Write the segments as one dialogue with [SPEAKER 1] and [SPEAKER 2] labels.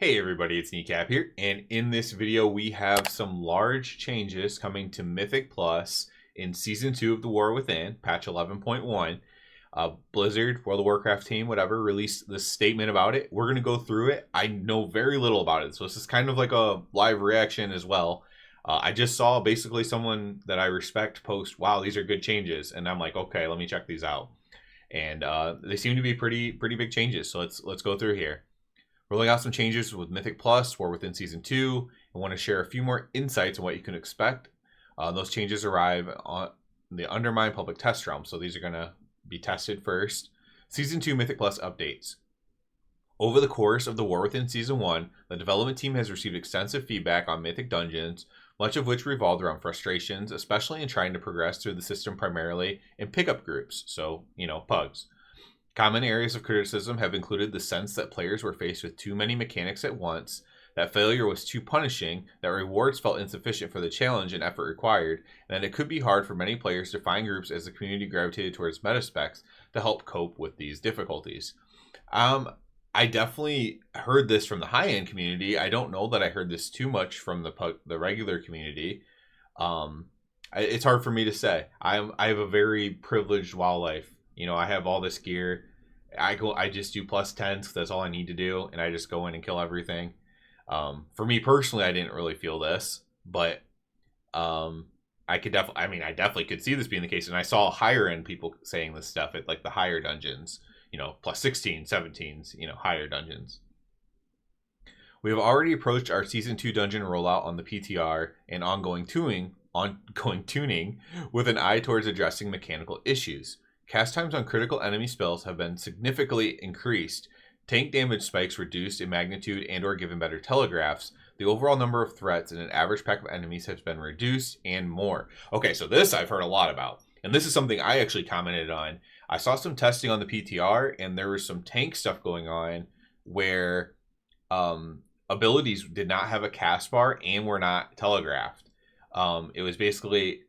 [SPEAKER 1] Hey everybody, it's Kneecap here, and in this video we have some large changes coming to Mythic Plus in Season 2 of The War Within, patch 11.1. Blizzard, World of Warcraft team, whatever, released this statement about it. We're going to go through it. I know very little about it, so this is kind of like a live reaction as well. I just saw basically someone that I respect post, wow, these are good changes, and I'm like, okay, let me check these out. And they seem to be pretty big changes, so let's go through here. Rolling out some changes with Mythic Plus, War Within Season 2. I want to share a few more insights on what you can expect. Those changes arrive on the Undermine public test realm, so these are going to be tested first. Season 2 Mythic Plus updates. Over the course of the War Within Season 1, the development team has received extensive feedback on Mythic Dungeons, much of which revolved around frustrations, especially in trying to progress through the system primarily in pickup groups, so, pugs. Common areas of criticism have included the sense that players were faced with too many mechanics at once, that failure was too punishing, that rewards felt insufficient for the challenge and effort required, and that it could be hard for many players to find groups as the community gravitated towards meta specs to help cope with these difficulties. I definitely heard this from the high-end community. I don't know that I heard this too much from the regular community. It's hard for me to say. I have a very privileged WoW life. I have all this gear. I just do plus 10s because that's all I need to do, and I just go in and kill everything. For me personally, I didn't really feel this, but I definitely could see this being the case, and I saw higher end people saying this stuff at like the higher dungeons, plus 16, 17s, higher dungeons. We have already approached our Season 2 dungeon rollout on the PTR and ongoing tuning with an eye towards addressing mechanical issues. Cast times on critical enemy spells have been significantly increased, tank damage spikes reduced in magnitude and or given better telegraphs, the overall number of threats in an average pack of enemies has been reduced, and more. Okay, so this I've heard a lot about, and this is something I actually commented on. I saw some testing on the PTR, and there was some tank stuff going on where abilities did not have a cast bar and were not telegraphed. It was basically...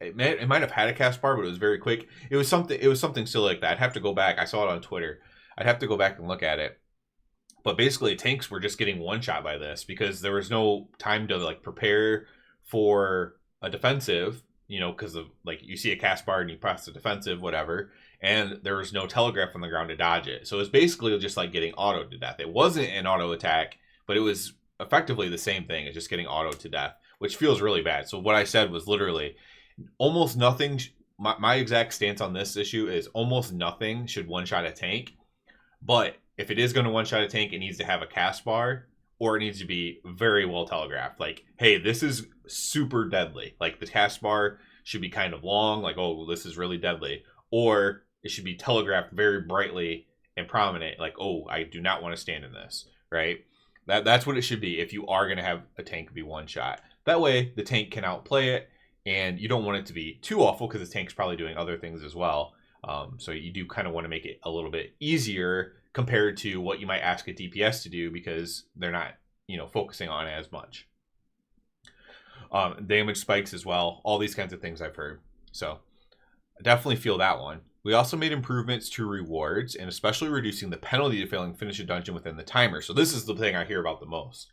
[SPEAKER 1] It might have had a cast bar, but it was very quick. It was something still like that. I'd have to go back. I saw it on Twitter. I'd have to go back and look at it. But basically, tanks were just getting one shot by this because there was no time to like prepare for a defensive. Because of like you see a cast bar and you press the defensive, whatever, and there was no telegraph on the ground to dodge it. So it was basically just like getting autoed to death. It wasn't an auto attack, but it was effectively the same thing as just getting autoed to death, which feels really bad. So what I said was literally, almost nothing. My exact stance on this issue is almost nothing should one-shot a tank. But if it is going to one-shot a tank, it needs to have a cast bar, or it needs to be very well telegraphed. Like, hey, this is super deadly. Like, the cast bar should be kind of long. Like, oh, this is really deadly. Or it should be telegraphed very brightly and prominent. Like, oh, I do not want to stand in this. Right? That's what it should be if you are going to have a tank be one-shot. That way, the tank can outplay it. And you don't want it to be too awful because the tank's probably doing other things as well. So you do kind of want to make it a little bit easier compared to what you might ask a DPS to do because they're not, focusing on as much. Damage spikes as well. All these kinds of things I've heard. So I definitely feel that one. We also made improvements to rewards and especially reducing the penalty to failing to finish a dungeon within the timer. So this is the thing I hear about the most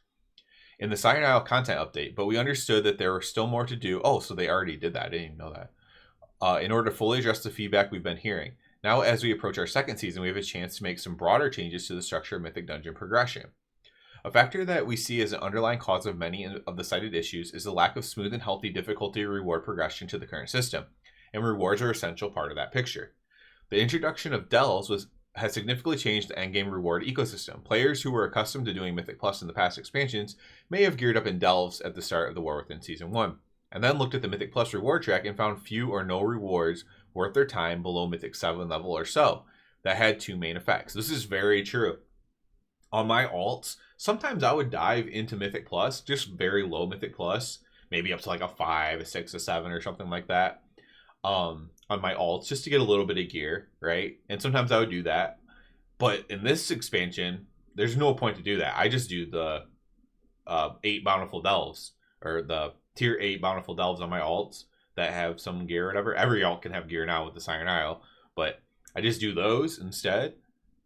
[SPEAKER 1] in the Cyan Isle content update, but we understood that there were still more to do. Oh, so they already did that. I didn't even know that. In order to fully address the feedback we've been hearing. Now, as we approach our second season, we have a chance to make some broader changes to the structure of Mythic Dungeon progression. A factor that we see as an underlying cause of many of the cited issues is the lack of smooth and healthy difficulty reward progression to the current system, and rewards are an essential part of that picture. The introduction of Delves has significantly changed the endgame reward ecosystem. Players who were accustomed to doing Mythic Plus in the past expansions may have geared up in Delves at the start of the War Within Season 1, and then looked at the Mythic Plus reward track and found few or no rewards worth their time below Mythic 7 level or so that had two main effects. This is very true. On my alts, sometimes I would dive into Mythic Plus, just very low Mythic Plus, maybe up to like a 5, a 6, a 7 or something like that. On my alts just to get a little bit of gear, right? And sometimes I would do that. But in this expansion, there's no point to do that. I just do the 8 Bountiful Delves, or the tier 8 Bountiful Delves on my alts that have some gear or whatever. Every alt can have gear now with the Cyan Isle, but I just do those instead.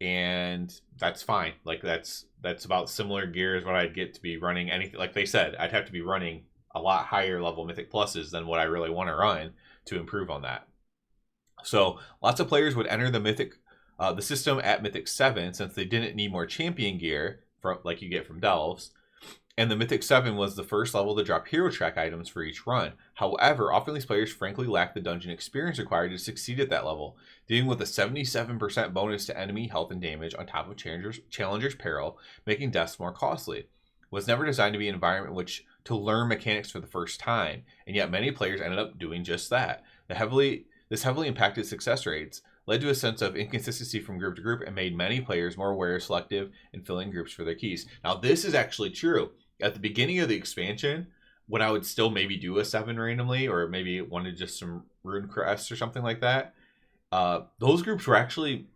[SPEAKER 1] and that's fine. Like that's about similar gear as what I'd get to be running anything. Like they said, I'd have to be running a lot higher level Mythic Pluses than what I really want to run to improve on that. So lots of players would enter the system at Mythic 7 since they didn't need more champion gear from like you get from Delves. And the Mythic 7 was the first level to drop hero track items for each run. However, often these players frankly lack the dungeon experience required to succeed at that level, dealing with a 77% bonus to enemy health and damage on top of Challenger's Peril, making deaths more costly. It was never designed to be an environment in which to learn mechanics for the first time, and yet many players ended up doing just that. This heavily impacted success rates, led to a sense of inconsistency from group to group, and made many players more aware, selective, in filling groups for their keys. Now, this is actually true. At the beginning of the expansion, when I would still maybe do a 7 randomly, or maybe wanted just some Rune Crest or something like that, those groups were actually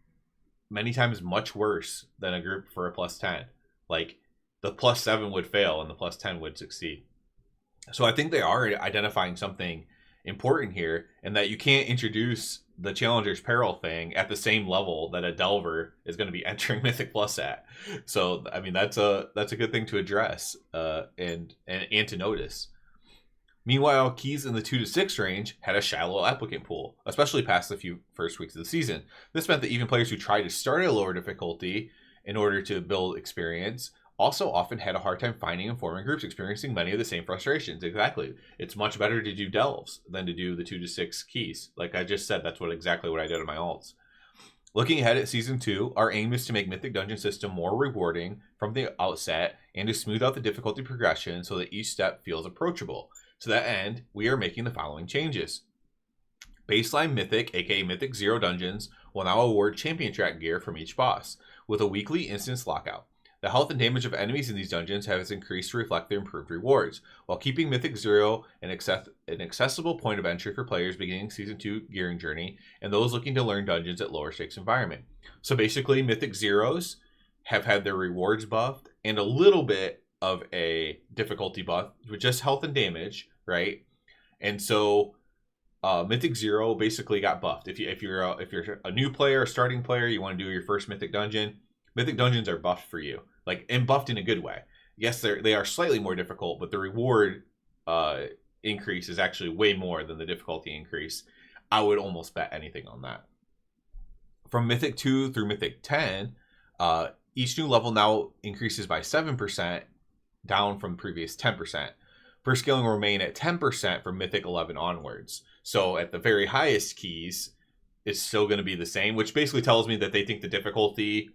[SPEAKER 1] many times much worse than a group for a +10. Like, the +7 would fail and the +10 would succeed. So I think they are identifying something important here, and that you can't introduce the Challenger's Peril thing at the same level that a Delver is going to be entering Mythic Plus at. So I mean that's a good thing to address and to notice. Meanwhile, keys in the 2 to 6 range had a shallow applicant pool, especially past the few first weeks of the season. This meant that even players who tried to start at a lower difficulty in order to build experience also often had a hard time finding and forming groups, experiencing many of the same frustrations. Exactly. It's much better to do Delves than to do the 2 to 6 keys. Like I just said, that's exactly what I did in my alts. Looking ahead at Season 2, our aim is to make Mythic Dungeon system more rewarding from the outset and to smooth out the difficulty progression so that each step feels approachable. To that end, we are making the following changes. Baseline Mythic, aka Mythic 0 dungeons, will now award champion track gear from each boss, with a weekly instance lockout. The health and damage of enemies in these dungeons has increased to reflect their improved rewards, while keeping Mythic 0 an accessible point of entry for players beginning Season 2 gearing journey and those looking to learn dungeons at lower stakes environment. So basically, Mythic 0s have had their rewards buffed and a little bit of a difficulty buff with just health and damage, right? And so Mythic 0 basically got buffed. If you're a new player, a starting player, you want to do your first Mythic dungeon, Mythic dungeons are buffed for you, like, and buffed in a good way. Yes, they are slightly more difficult, but the reward increase is actually way more than the difficulty increase. I would almost bet anything on that. From Mythic 2 through Mythic 10, each new level now increases by 7%, down from previous 10%. First scaling will remain at 10% from Mythic 11 onwards. So at the very highest keys, it's still going to be the same, which basically tells me that they think the difficulty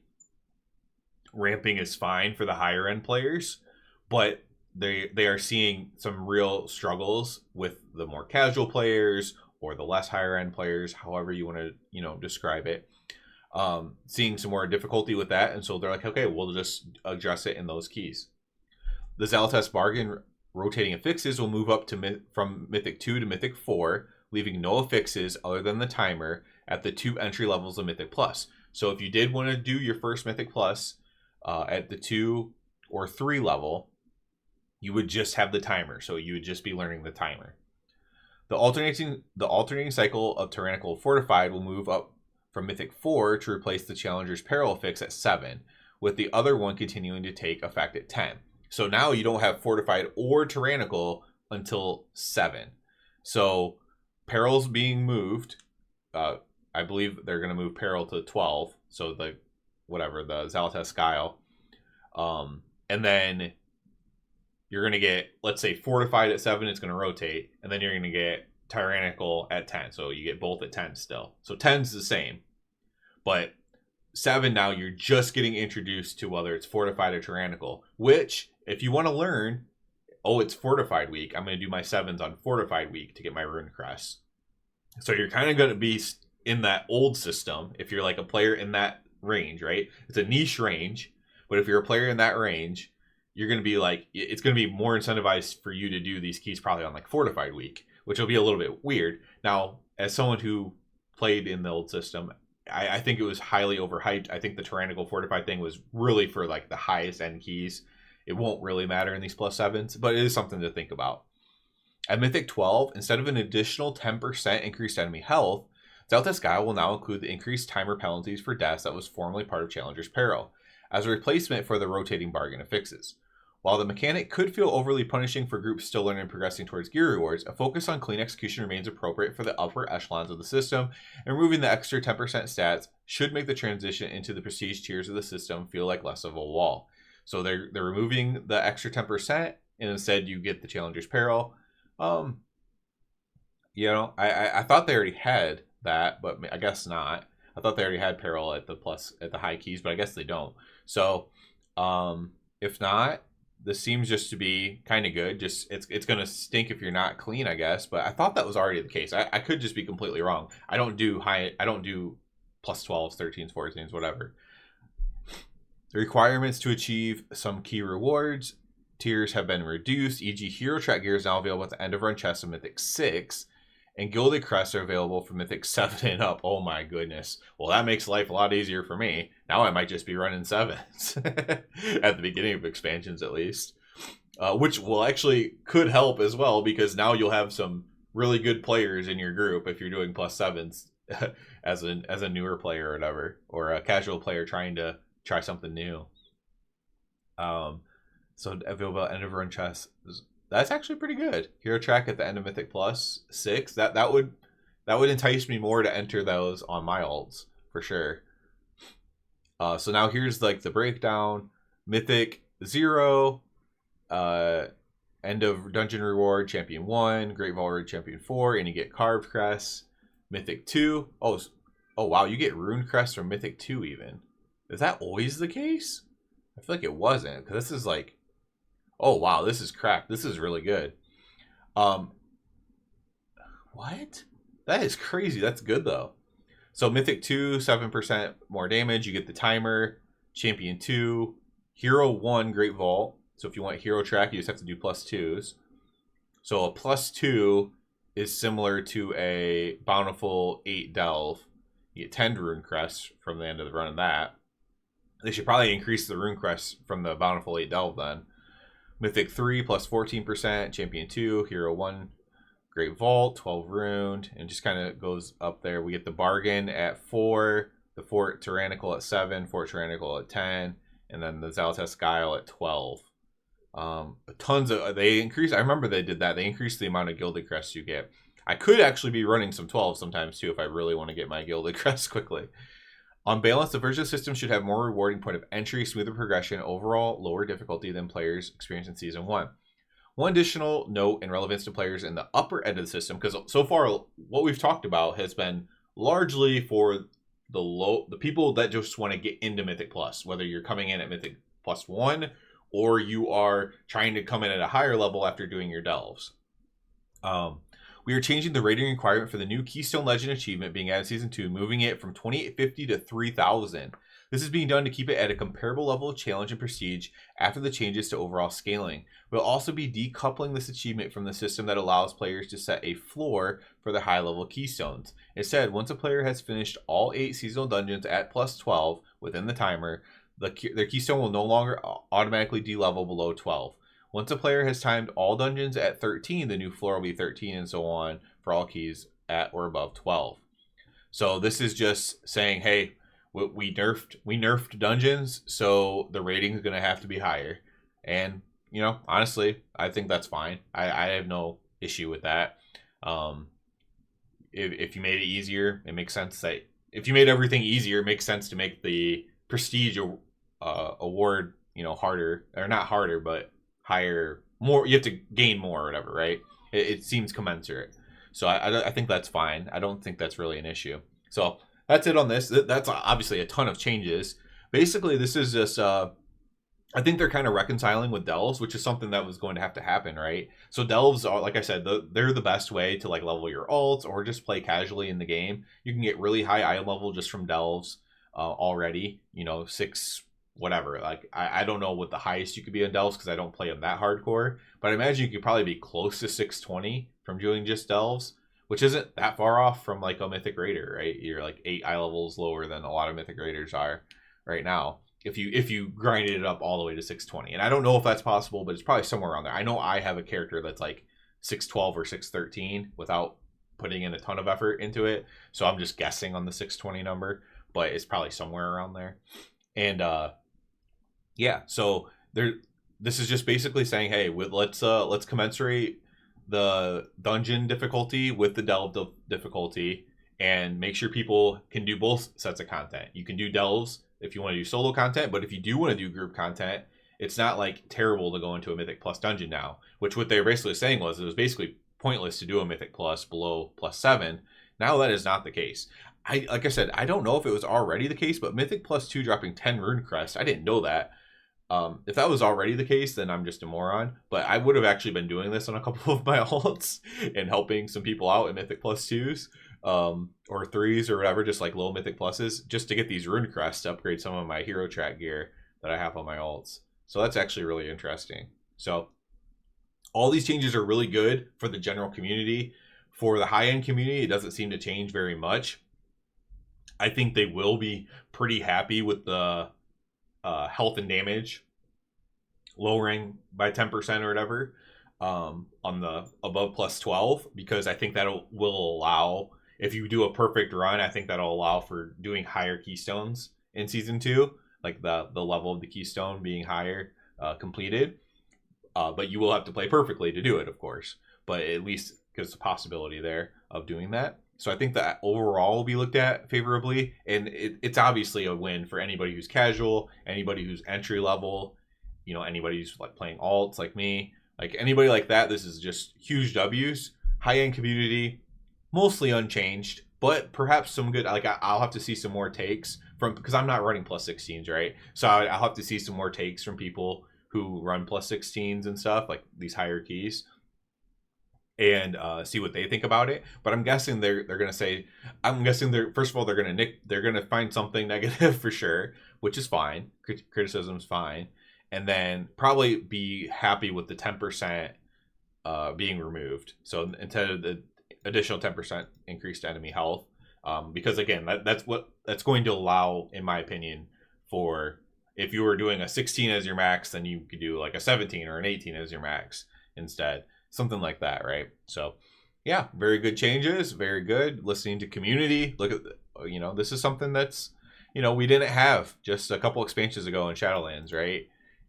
[SPEAKER 1] ramping is fine for the higher end players, but they are seeing some real struggles with the more casual players or the less higher end players, however you want to describe it. Seeing some more difficulty with that, and so they're like, okay, we'll just address it in those keys. The Zalatas bargain rotating affixes will move up to from Mythic 2 to Mythic 4, leaving no affixes other than the timer at the 2 entry levels of Mythic Plus. So if you did want to do your first Mythic Plus at the 2 or 3 level, you would just have the timer. So you would just be learning the timer. The alternating cycle of Tyrannical Fortified will move up from Mythic 4 to replace the Challenger's Peril affix at 7, with the other one continuing to take effect at 10. So now you don't have Fortified or Tyrannical until 7. So Peril's being moved. I believe they're going to move Peril to 12. So the Zalatas Guile. And then you're going to get, let's say, Fortified at 7, it's going to rotate. And then you're going to get Tyrannical at 10. So you get both at 10 still. So 10's the same. But 7 now, you're just getting introduced to whether it's Fortified or Tyrannical. Which, if you want to learn, it's Fortified week, I'm going to do my 7s on Fortified week to get my Rune Crest. So you're kind of going to be in that old system if you're like a player in that range, right? It's a niche range, but if you're a player in that range, you're going to be like, it's going to be more incentivized for you to do these keys probably on like Fortified week, which will be a little bit weird. Now, as someone who played in the old system, I think it was highly overhyped. I think the Tyrannical Fortified thing was really for like the highest end keys. It won't really matter in these +7s, but it is something to think about. At Mythic 12, instead of an additional 10% increased enemy health, Xal'ata's Guile will now include the increased timer penalties for deaths that was formerly part of Challenger's Peril, as a replacement for the rotating bargain of fixes. While the mechanic could feel overly punishing for groups still learning and progressing towards gear rewards, a focus on clean execution remains appropriate for the upper echelons of the system, and removing the extra 10% stats should make the transition into the prestige tiers of the system feel like less of a wall. So they're removing the extra 10%, and instead you get the Challenger's Peril. I thought they already had that, but I guess not. I thought they already had Peril at the high keys, but I guess they don't. So if not, this seems just to be kind of good. Just it's gonna stink if you're not clean, I guess. But I thought that was already the case. I could just be completely wrong. I don't do plus 12s, 13s, 14s, whatever. The requirements to achieve some key rewards tiers have been reduced. E.g., Hero Track gear is now available at the end of run chests of Mythic 6, and Gilded Crests are available from Mythic 7 and up. Oh my goodness. Well, that makes life a lot easier for me. Now I might just be running 7s at the beginning of expansions, at least, which will actually could help as well, because now you'll have some really good players in your group if you're doing plus 7s as a newer player or whatever, or a casual player trying to try something new. So available at end of run chests. That's actually pretty good. Hero Track at the end of Mythic Plus 6. That would entice me more to enter those on my alts for sure. So now here's like the breakdown. Mythic 0, end of dungeon reward Champion 1, Great Vault Reward Champion 4, and you get carved crests. Mythic 2. Oh wow, you get rune crests from Mythic 2 even. Is that always the case? I feel like it wasn't, because this is like, oh wow, this is cracked. This is really good. What? That is crazy. That's good though. So Mythic 2, 7% more damage. You get the timer. Champion 2, Hero 1, Great Vault. So if you want Hero Track, you just have to do plus 2s. So a plus 2 is similar to a Bountiful 8 Delve. You get 10 Rune Crests from the end of the run of that. They should probably increase the Rune Crests from the Bountiful 8 Delve then. Mythic 3 plus 14%, Champion 2, Hero 1, Great Vault, 12 Runed, and just kind of goes up there. We get the Bargain at 4, the Fort Tyrannical at 7, Fort Tyrannical at 10, and then the Xal'ata's Guile at 12. Tons of, they increase, I remember they did that, they increased the amount of Gilded Crests you get. I could actually be running some 12 sometimes too if I really want to get my Gilded Crests quickly. On balance, the version system should have more rewarding point of entry, smoother progression, overall lower difficulty than players experienced in Season 1. One additional note and relevance to players in the upper end of the system, because so far what we've talked about has been largely for the people that just want to get into Mythic Plus, whether you're coming in at Mythic Plus 1 or you are trying to come in at a higher level after doing your delves. We are changing the rating requirement for the new Keystone Legend achievement being added Season 2, moving it from 2850 to 3000. This is being done to keep it at a comparable level of challenge and prestige after the changes to overall scaling. We'll also be decoupling this achievement from the system that allows players to set a floor for their high-level Keystones. Instead, once a player has finished all 8 seasonal dungeons at plus 12 within the timer, their Keystone will no longer automatically de-level below 12. Once a player has timed all dungeons at 13, the new floor will be 13 and so on for all keys at or above 12. So this is just saying, hey, we nerfed dungeons, so the rating is going to have to be higher. And, you know, honestly, I think that's fine. I have no issue with that. If you made it easier, it makes sense that if you made everything easier, it makes sense to make the prestige award, you know, harder, or not harder, but higher, more. You have to gain more or whatever, right? It seems commensurate. So I think that's fine. I don't think that's really an issue. So that's it on this. That's obviously a ton of changes. Basically, this is just, I think they're kind of reconciling with delves, which is something that was going to have to happen, right? So delves are, like I said, they're the best way to like level your alts or just play casually in the game. You can get really high item level just from delves already, you know, 6 whatever. Like I don't know what the highest you could be on delves because I don't play them that hardcore, but I imagine you could probably be close to 620 from doing just delves, which isn't that far off from like a Mythic Raider, right? You're like 8 eye levels lower than a lot of Mythic Raiders are right now if you grinded it up all the way to 620. And I don't know if that's possible, but it's probably somewhere around there. I know I have a character that's like 612 or 613 without putting in a ton of effort into it. So I'm just guessing on the 620 number, but it's probably somewhere around there. And yeah, so this is just basically saying, hey, let's commensurate the dungeon difficulty with the delve difficulty, and make sure people can do both sets of content. You can do delves if you want to do solo content, but if you do want to do group content, it's not like terrible to go into a Mythic Plus dungeon now, which what they were basically saying was it was basically pointless to do a Mythic Plus below +7. Now that is not the case. Like I said, I don't know if it was already the case, but Mythic Plus 2 dropping 10 Rune Crest, I didn't know that. If that was already the case, then I'm just a moron. But I would have actually been doing this on a couple of my alts and helping some people out in Mythic Plus 2s. Or 3s or whatever, just like low Mythic Pluses, just to get these Rune Crests to upgrade some of my Hero Track gear that I have on my alts. So that's actually really interesting. So all these changes are really good for the general community. For the high-end community, it doesn't seem to change very much. I think they will be pretty happy with the health and damage lowering by 10% or whatever on the above +12, because I think that will allow, if you do a perfect run, I think that'll allow for doing higher keystones in Season 2, like the level of the keystone being higher completed. But you will have to play perfectly to do it, of course. But at least there's a possibility there of doing that. So I think that overall will be looked at favorably. And it's obviously a win for anybody who's casual, anybody who's entry level, anybody who's like playing alts like me. Like anybody like that, this is just huge W's. High-end community, mostly unchanged, but perhaps some good, like I'll have to see some more takes from, because I'm not running +16s, right? So I'll have to see some more takes from people who run +16s and stuff, like these higher keys, and see what they think about it. But I'm guessing they're gonna say, first of all, they're gonna find something negative for sure, which is fine. Criticism's fine. And then probably be happy with the 10% being removed. So instead of the additional 10% increased enemy health, because again, that's going to allow, in my opinion, for if you were doing a 16 as your max, then you could do like a 17 or an 18 as your max instead, something like that, right? So yeah, very good changes, very good. Listening to community, look at this is something that's we didn't have just a couple expansions ago in Shadowlands, right?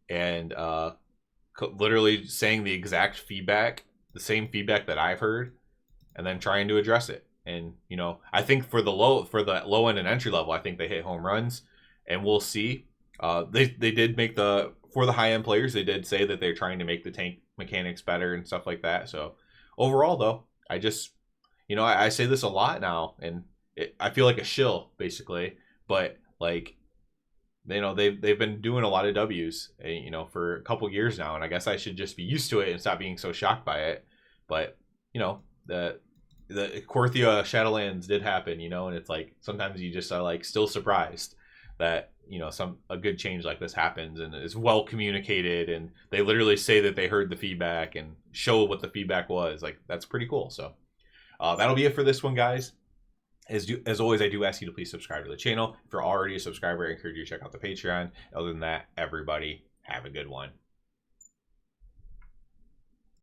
[SPEAKER 1] And literally saying the exact feedback, the same feedback that I've heard, and then trying to address it. And I think for the low end and entry level, I think they hit home runs, and we'll see. They did make for the high end players, they did say that they're trying to make the tank mechanics better and stuff like that. So overall, though, I just I say this a lot now, and I feel like a shill basically, but like. They've been doing a lot of W's, for a couple years now, and I guess I should just be used to it and stop being so shocked by it. But the Korthia Shadowlands did happen, and it's like sometimes you just are like still surprised that a good change like this happens and is well communicated, and they literally say that they heard the feedback and show what the feedback was. Like, that's pretty cool. So that'll be it for this one, guys. As always, I do ask you to please subscribe to the channel. If you're already a subscriber, I encourage you to check out the Patreon. Other than that, everybody, have a good one.